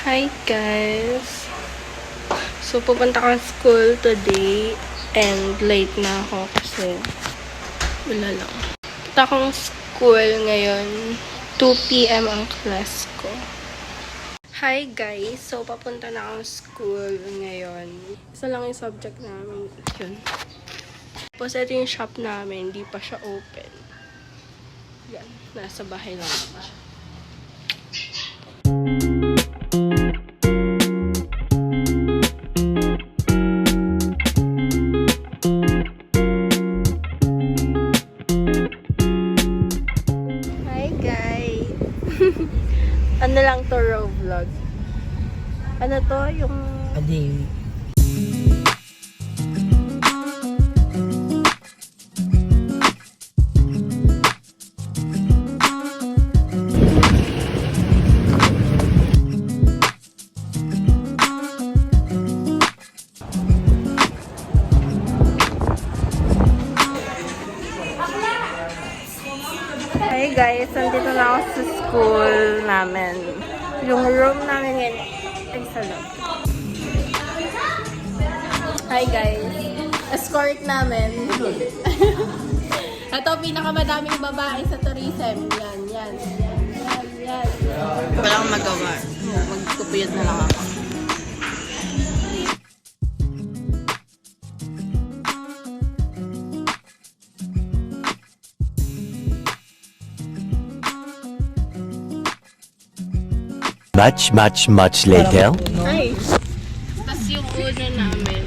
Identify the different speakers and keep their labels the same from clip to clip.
Speaker 1: Hi guys! So, pupunta ko sa school today and late na ako kasi wala lang. Punta akong school ngayon. 2 p.m. ang class ko. Hi guys! So, papunta na akong school ngayon. Isa lang yung subject namin. Yun. Tapos, ito yung shop namin. Hindi pa siya open. Yan. Nasa bahay lang ako. Ano lang to, raw vlog. Ano to, yung...
Speaker 2: Adi.
Speaker 1: Hi guys, nandito na ako sa school namin. Yung room namin ngayon ay sa loob. Hi guys, escort namin. Ito, pinakamadaming babae sa tourism. Yan.
Speaker 2: Wala akong magawa. Magkupiyot na lang ako.
Speaker 3: Much later.
Speaker 1: Hi! Tapos yung una namin.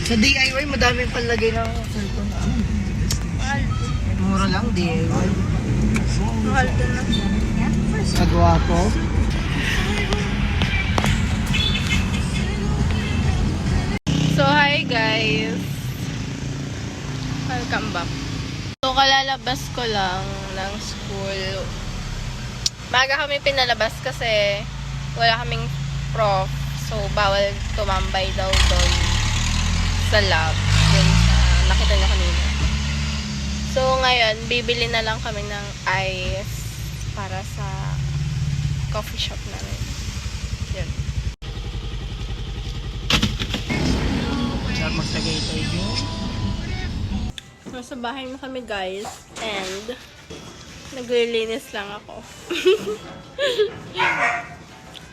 Speaker 2: Sa DIY, madami palagay ng cellphone.
Speaker 1: Mahal.
Speaker 2: Mura lang, DIY.
Speaker 1: Mahal din na.
Speaker 2: Nagawa ko.
Speaker 1: So, hi guys! Welcome back. So, kalalabas ko lang ng school. Maga kami pinalabas kasi wala kaming prof. So, bawal tumambay daw doon sa lab. Dun sa nakita niyo kanina. So, ngayon, bibili na lang kami ng ice para sa coffee shop namin. Yun.
Speaker 2: Saan magsagay tayo?
Speaker 1: Nasa bahay na kami guys. And naglilinis lang ako.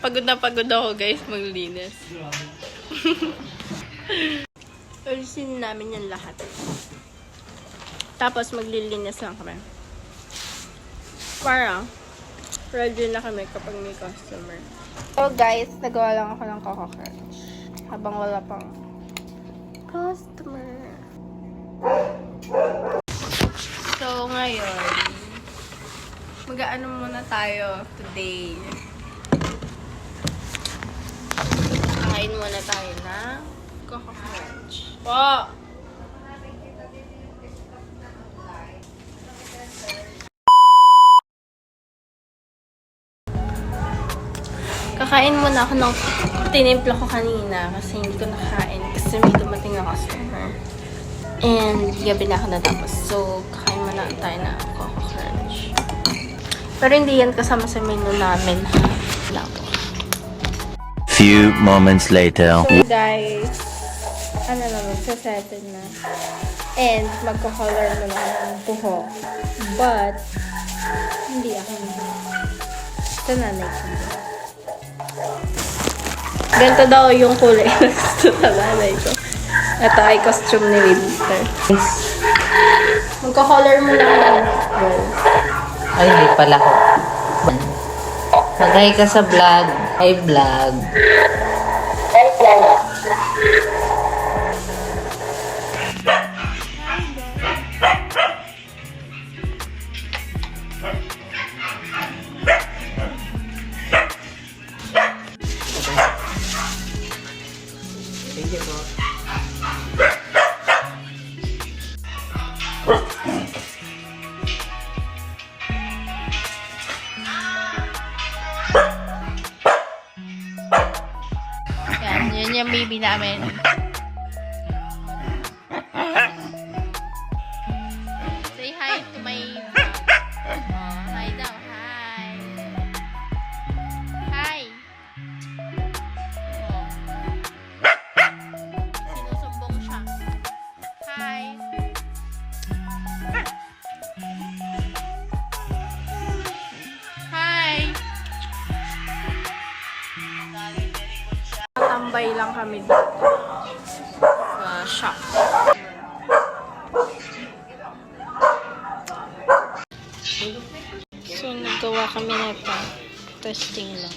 Speaker 1: Pagod na pagod ako guys maglinis. Alisin namin yan lahat. Tapos maglilinis lang kami. Para ready na kami kapag may customer. So guys, nagawa lang ako ng Coco Crunch. Habang wala pang customer. So ngayon, mag-aano muna tayo today. Kain muna tayo ng Coco Crunch. Po! Kakain muna ako ng tinimpla ko kanina kasi hindi ko nakain kasi may dumating na customer. And gabi na ako natapos. So, kakain muna tayo ng Coco Crunch. Pero hindi yan kasama sa menu namin. Wala po.
Speaker 3: Few moments later.
Speaker 1: So guys, ano na, magsasettle na. And magka-color muna ako ng buhok. But, hindi ako sa nanay ko. Ganito daw yung kulay na gusto sa nanay ko. Ito ay costume ni Winter. Magka-color muna ako ng buhok.
Speaker 2: Ay, hindi pala ko. Mag-hi ka sa vlog. Hi, vlog. Thank you po.
Speaker 1: Yun yung baby namin. Say hi to my vlog. Hi daw, hi. Hi. nagtambay lang kami dito sa shop. So, naggawa kami na ito. Testing lang.